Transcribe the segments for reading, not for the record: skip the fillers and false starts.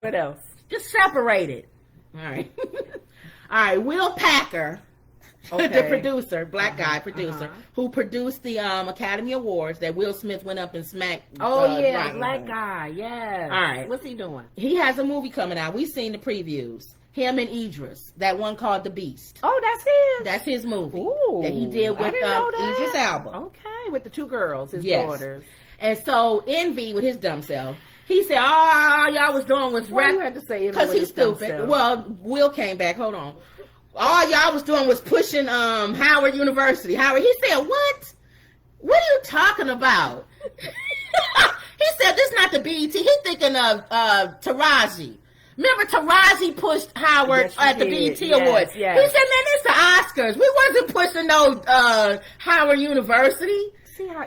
What else? Just separate it. All right. All right. Will Packer, the producer, black guy producer, who produced the Academy Awards that Will Smith went up and smacked. Black guy. Yes. All right. What's he doing? He has a movie coming out. We've seen the previews. Him and Idris. That one called The Beast. Oh, that's his? That's his movie. Ooh, that he did with Idris Elba. Okay, with the two girls, his daughters. And so Envy, with his dumb self, he said, all y'all was doing was rap. You had to say it because he's stupid. Well, Will came back. Hold on. All y'all was doing was pushing Howard University. Howard, he said, what? What are you talking about? He said, this not the BET. He's thinking of Taraji. Remember, Taraji pushed Howard at the BET Awards. Yes. He said, man, it's the Oscars. We wasn't pushing no Howard University.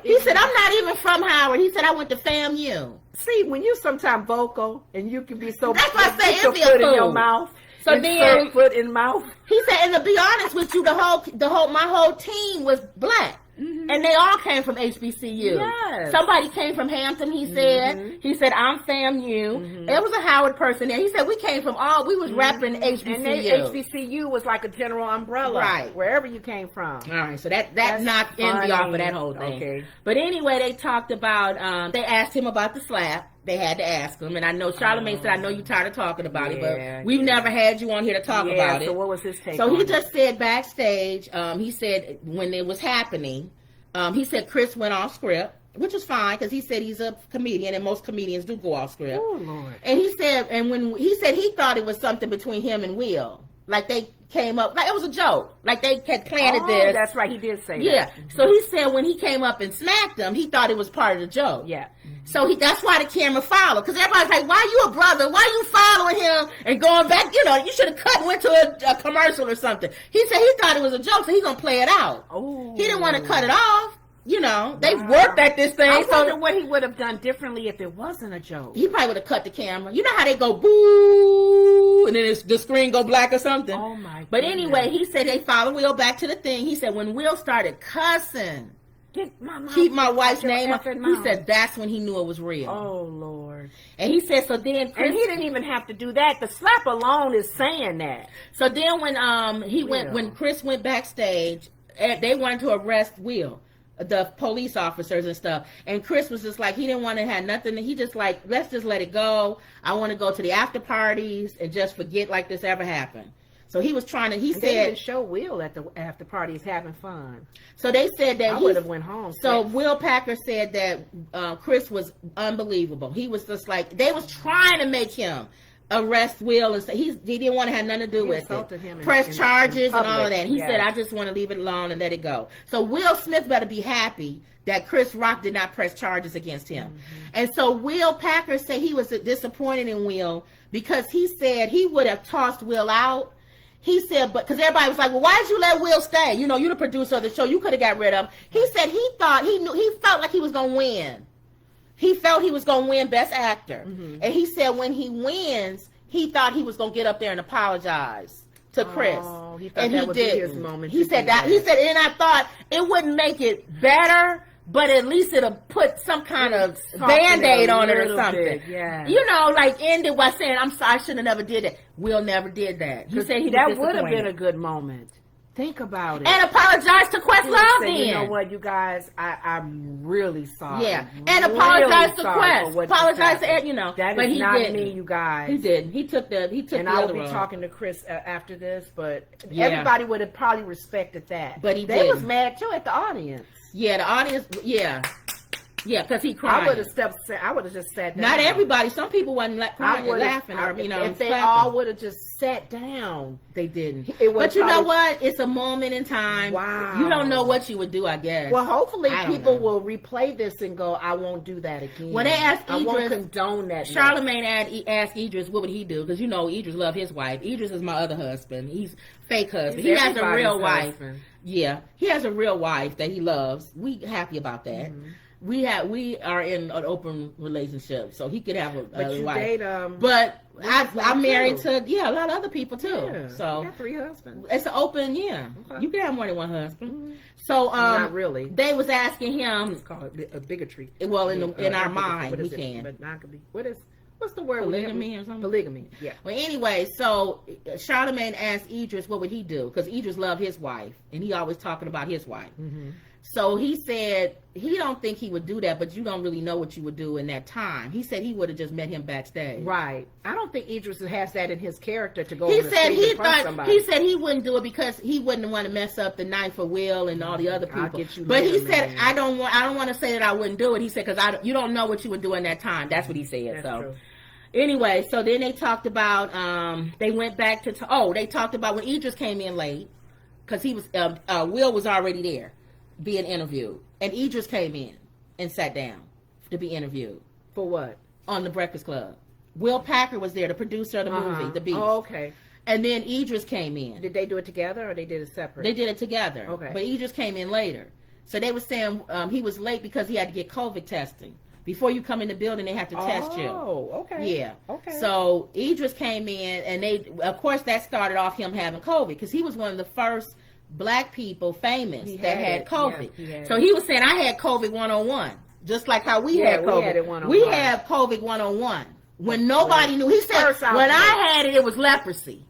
He said, I'm not even from Howard. He said, I went to FAMU. See, when you sometimes vocal and you can be so... That's why I say it's foot in your mouth. So then, foot in mouth. He said, and to be honest with you, my whole team was black. Mm-hmm. And they all came from HBCU. Yes. Somebody came from Hampton, he said. Mm-hmm. He said, I'm FAMU. Mm-hmm. There was a Howard person there. He said, we was rapping HBCU. And HBCU was like a general umbrella. Right. Wherever you came from. All right, so that knocked Envy off of that whole thing. Okay. But anyway, they talked about, they asked him about the slap. They had to ask him, and I know Charlamagne said, I know you're tired of talking about it, but we've never had you on here to talk about it. So what was his take So he just said backstage, he said when it was happening, he said Chris went off script, which was fine, because he said he's a comedian, and most comedians do go off script. Oh, Lord. And he said, he thought it was something between him and Will. Like they came up, like it was a joke. Like they had planted this. That's right, he did say that. Yeah. So he said when he came up and smacked him, he thought it was part of the joke. Yeah. So that's why the camera followed. Because everybody's like, why you a brother? Why you following him and going back? You know, you should have cut and went to a commercial or something. He said he thought it was a joke, so he's going to play it out. Oh. He didn't want to cut it off. You know, they worked at this thing. I wonder what he would have done differently if it wasn't a joke. He probably would have cut the camera. You know how they go boo, and then the screen go black or something. Oh my God. But anyway, he said they followed Will back to the thing. He said when Will started cussing, keep my wife's name up, he said that's when he knew it was real. Oh Lord. And he said so then Chris, and he didn't even have to do that. The slap alone is saying that. So then when Chris went backstage, they wanted to arrest Will, the police officers and stuff, and Chris was just like, he didn't want to have nothing. He just like, let's just let it go. I want to go to the after parties and just forget like this ever happened. So he was trying to. He said they even show Will at the after parties having fun. So they said that I would have went home. So Will Packer said that Chris was unbelievable. He was just like, they was trying to make him arrest Will and say he didn't want to have nothing to do with it. Press charges and all of that. He said, I just want to leave it alone and let it go. So Will Smith better be happy that Chris Rock did not press charges against him. Mm-hmm. And so Will Packer said he was disappointed in Will because he said he would have tossed Will out. He said, but because everybody was like, well, why did you let Will stay? You know, you're the producer of the show. You could have got rid of him. He said he felt like he was going to win. He felt he was going to win Best Actor. Mm-hmm. And he said when he wins, he thought he was going to get up there and apologize to Chris. Oh, he thought that would be his moment. He said that. He said, and I thought it wouldn't make it better, but at least it'll put some kind of Band-Aid on it or something. Yeah. You know, like end it by saying, I'm sorry, I should have never did that. Will never did that. He said that would have been a good moment. Think about it. And apologize to Questlove then. You know what, you guys, I'm really sorry. Yeah. And apologize to Quest. Apologize to Ed, you know. That but is he not didn't. me, you guys. He didn't. He took and the I will other be road. talking to Chris after this, but everybody would have probably respected that. But they was mad too at the audience. Yeah, the audience, yeah, because he cried. I would have just sat down. Not everybody. Some people wasn't crying or laughing or, you know, if they clapping. all would have just sat down. They didn't. But you know what? It's a moment in time. Wow. You don't know what you would do, I guess. Well, hopefully people will replay this and go, I won't do that again. When they asked Idris, I won't condone that. Charlamagne asked Idris, what would he do? Because, you know, Idris loved his wife. Idris is my other husband. He's fake husband. He has a real wife. Yeah. He has a real wife that he loves. We happy about that. Mm-hmm. We are in an open relationship, so he could have a wife. Date, but I'm married to a lot of other people too. Yeah, so you got 3 husbands. It's an open, Okay. You can have more than one husband. Mm-hmm. So not really. They was asking him. It's called a bigotry. Well, in our mind, we can. But not could be. What is what's the word? Polygamy or something? Polygamy, yeah. Well, anyway, so Charlemagne asked Idris what would he do, because Idris loved his wife, and he always talking about his wife. Mm-hmm. So he said he don't think he would do that, but you don't really know what you would do in that time. He said he would have just met him backstage. Right. I don't think Idris has that in his character to go. He said he said he wouldn't do it because he wouldn't want to mess up the night for Will and all the other people. I'll get you but later, he said man. I don't want to say that I wouldn't do it. He said because you don't know what you would do in that time. That's what he said. That's true. Anyway, so then they talked about they went back to they talked about when Idris came in late because he was Will was already there being interviewed, and Idris came in and sat down to be interviewed. For what? On the Breakfast Club. Will Packer was there, the producer of the movie, The Beast. Oh, okay. And then Idris came in. Did they do it together or they did it separate? They did it together. Okay. But Idris came in later. So they were saying he was late because he had to get COVID testing. Before you come in the building, they have to test you. Oh, okay. Yeah. Okay. So Idris came in, and of course, that started off him having COVID because he was one of the first Black people famous that had COVID. Yeah, so he was saying, I had COVID 101, just like how we had COVID. We had it 101. We had COVID 101 when nobody knew. He said, when I had it, it was leprosy.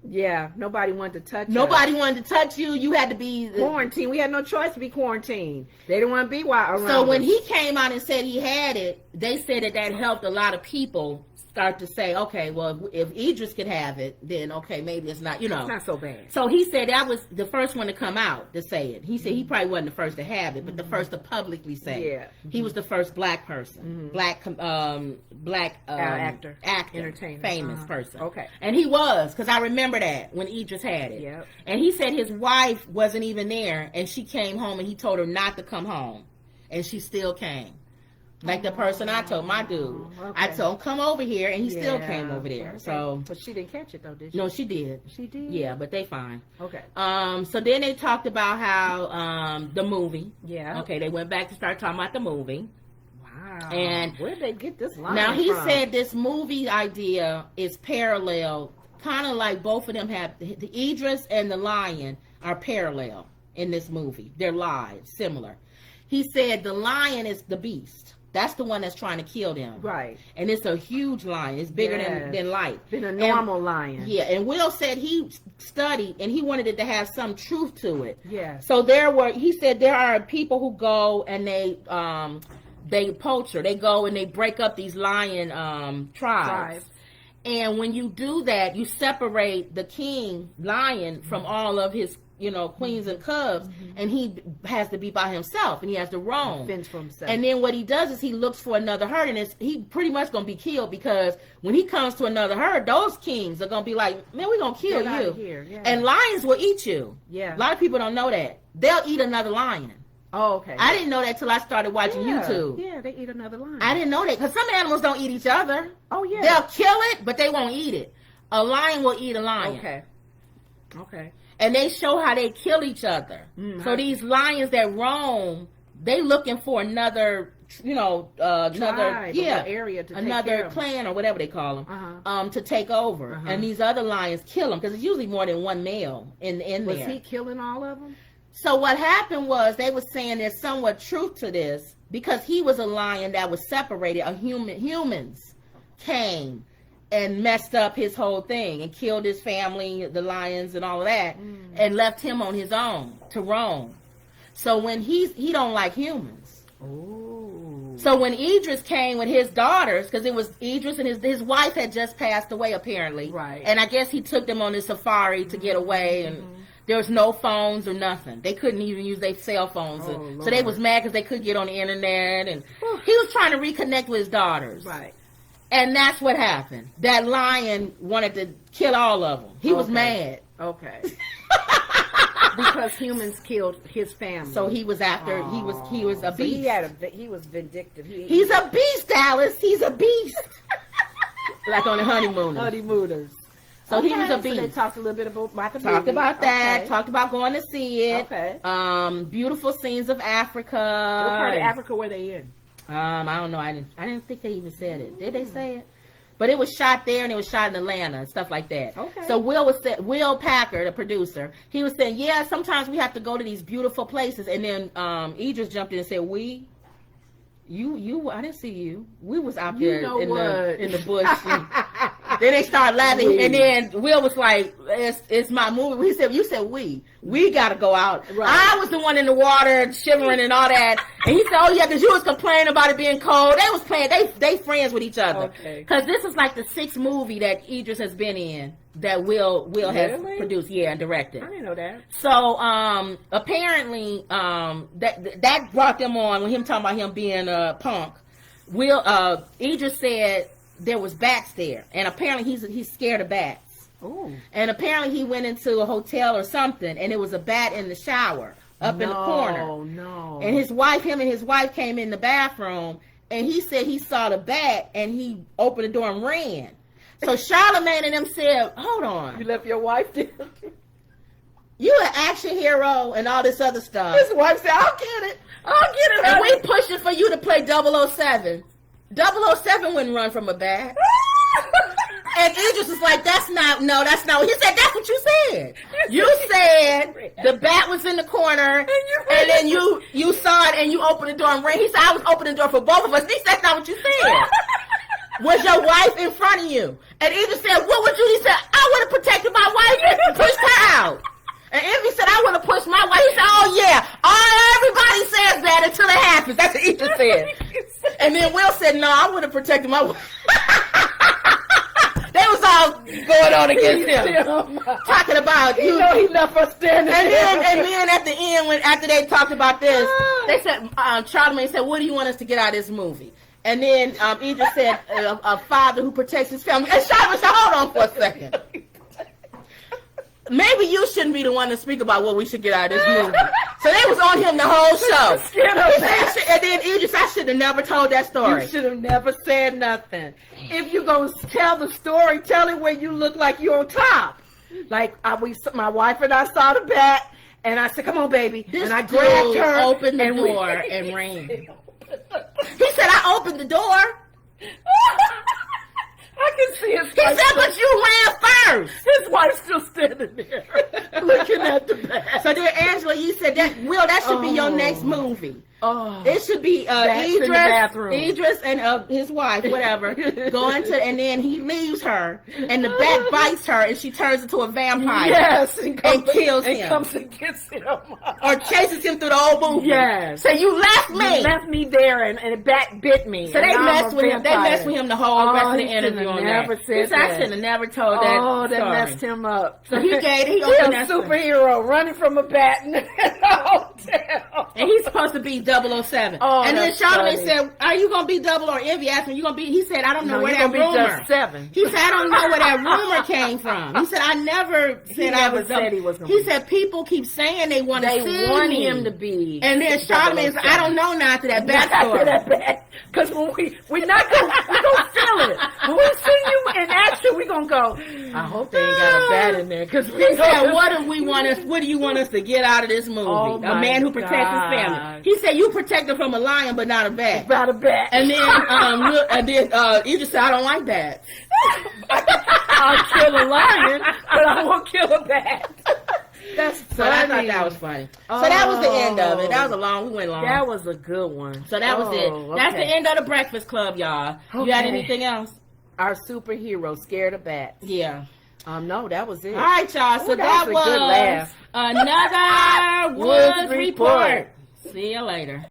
Yeah, nobody wanted to touch us. Nobody wanted to touch you. You had to be quarantined. We had no choice to be quarantined. They didn't want to be around. So when he came out and said he had it, they said that helped a lot of people start to say, okay, well, if Idris could have it, then okay, maybe it's not, It's not so bad. So he said that was the first one to come out to say it. He said he probably wasn't the first to have it, but the first to publicly say it. He was the first Black person, Black actor, entertainer, famous person. Okay. And he was, because I remember that when Idris had it. Yep. And he said his wife wasn't even there, and she came home, and he told her not to come home, and she still came. Like the person I told, my dude. Okay. I told him, come over here, and he still came over there. Okay. So, but she didn't catch it, though, did she? No, she did. She did? Yeah, but they fine. Okay. So then they talked about how the movie. Yeah. Okay, they went back to start talking about the movie. Wow. And where did they get this line now he from? said this movie idea is parallel, kind of like both of them have, the Idris and the lion are parallel in this movie. Their lives, similar. He said the lion is the beast. That's the one that's trying to kill them. Right. And it's a huge lion. It's bigger than life. Than a normal lion. Yeah, and Will said he studied and he wanted it to have some truth to it. Yeah. So he said there are people who go and they poacher. They go and they break up these lion tribes. And when you do that, you separate the king lion from all of his queens and cubs, and he has to be by himself, and he has to roam. Fends for himself. And then what he does is he looks for another herd, and he pretty much going to be killed because when he comes to another herd, those kings are going to be like, man, we're going to kill you. Here. Yeah. And lions will eat you. Yeah. A lot of people don't know that. They'll eat another lion. Oh, okay. I didn't know that till I started watching YouTube. Yeah, they eat another lion. I didn't know that because some animals don't eat each other. Oh, yeah. They'll kill it, but they won't eat it. A lion will eat a lion. Okay. And they show how they kill each other. Mm-hmm. So these lions that roam, they looking for another, another area to another clan or whatever they call them, to take over. And these other lions kill them because it's usually more than one male in there. Was he killing all of them? So what happened was they were saying there's somewhat truth to this because he was a lion that was separated. Humans came and messed up his whole thing and killed his family, the lions and all of that, and left him on his own to roam. So when he don't like humans. Ooh. So when Idris came with his daughters, because it was Idris and his wife had just passed away apparently. Right. And I guess he took them on this safari to get away, and there was no phones or nothing. They couldn't even use their cell phones. So they was mad because they couldn't get on the internet, and he was trying to reconnect with his daughters. Right. And that's what happened. That lion wanted to kill all of them. He was mad. Okay. Because humans killed his family. So he was after. He was a beast. So he was vindictive. He's a beast, Alice. He's a beast. Like on the honeymooners. So he was a beast. So they talked a little bit about the movie. Talked about that. Okay. Talked about going to see it. Okay. Beautiful scenes of Africa. What part of Africa were they in? I don't know. I didn't think they even said it. Did they say it? But it was shot there and it was shot in Atlanta and stuff like that. Okay. So Will Packer, the producer, he was saying, yeah, sometimes we have to go to these beautiful places. And then Idris jumped in and said, I didn't see you. We was out You there know in what? the bush. Then they started laughing, and then Will was like, "It's my movie." He said, "You said we got to go out." Right. I was the one in the water shivering and all that, and he said, "Oh yeah, because you was complaining about it being cold." They was playing. They friends with each other. Okay. Because this is like the 6th movie that Idris has been in that Will has produced, and directed. I didn't know that. So apparently that brought them on when him talking about him being a punk. Idris said there was bats there, and apparently he's scared of bats. Ooh. And apparently he went into a hotel or something, and there was a bat in the shower up in the corner. Oh no! And him and his wife came in the bathroom, and he said he saw the bat, and he opened the door and ran. So Charlamagne and them said, "Hold on, You left your wife there?" you an action hero and all this other stuff." His wife said, "I'll get it. I'll get it." And we pushing for you to play 007. 007 wouldn't run from a bat. And Idris was like, that's not. He said, that's what you said. You said the bat was in the corner, and then you saw it, and you opened the door and ran. He said, I was opening the door for both of us. He said, that's not what you said. Was your wife in front of you? And Idris said, what would you? He said, I would have protected my wife and pushed her out. And Envy said, I would have pushed my wife. He said, oh yeah, everybody says that until it happens. That's what Idris said. And then Will said, no, I would have protected my wife. They was all going on against him. Talking about you know he left us standing there. And then at the end, after they talked about this, they said, Charlamagne said, what do you want us to get out of this movie? And then Idris said, a father who protects his family. And Charlamagne said, hold on for a second. Maybe you shouldn't be the one to speak about what we should get out of this movie. So they was on him the whole show. And then Idris, I should have never told that story. You should have never said nothing. If you're going to tell the story, tell it where you look like you're on top. Like my wife and I saw the bat, and I said, come on, baby. And I grabbed her. Opened the door and ran. He said, I opened the door. I can see his He said, but you ran first. His wife's still standing there looking at the bat. So then, Angela, you said that should be your next movie. Oh, it should be Idris and his wife, whatever, going to, and then he leaves her, and the bat bites her, and she turns into a vampire. Yes, and kills him. And comes and gets him. Or chases him through the whole movie. Yes. So you left me. You left me there, and the bat bit me. So they messed with him. They messed with him the whole rest of the interview on never that. Said that. I should have never told that. Oh, that story. messed him up. So he opened a superhero running from a bat in the hotel. And he's supposed to be 007. Oh, and then Charlamagne said, are you going to be double or Envy? Asked him, you going to be, he said, I don't know where that rumor. Just 7. He said, I don't know where that rumor came from. He said, I never said I was double. He said, people keep saying they want to see me. They want him to be. And then Charlamagne said, I don't know now after that backstory. Because when we're not going to feel it. When we see you in action, we're going to go, I hope they ain't got a bat in there. Because he said, what do you want us to get out of this movie? Oh, a man who protects his family. He said, you protect him from a lion, but not a bat. Not a bat. And then you just said, I don't like bats. I'll kill a lion, but I won't kill a bat. That's funny. So I thought that was funny. So that was the end of it. That was we went long. That was a good one. So that was it. Okay. That's the end of the Breakfast Club, y'all. Okay. You got anything else? Our superhero scared of bats. Yeah. No, that was it. All right, y'all. So that was a good laugh. Another Woods Report. See you later.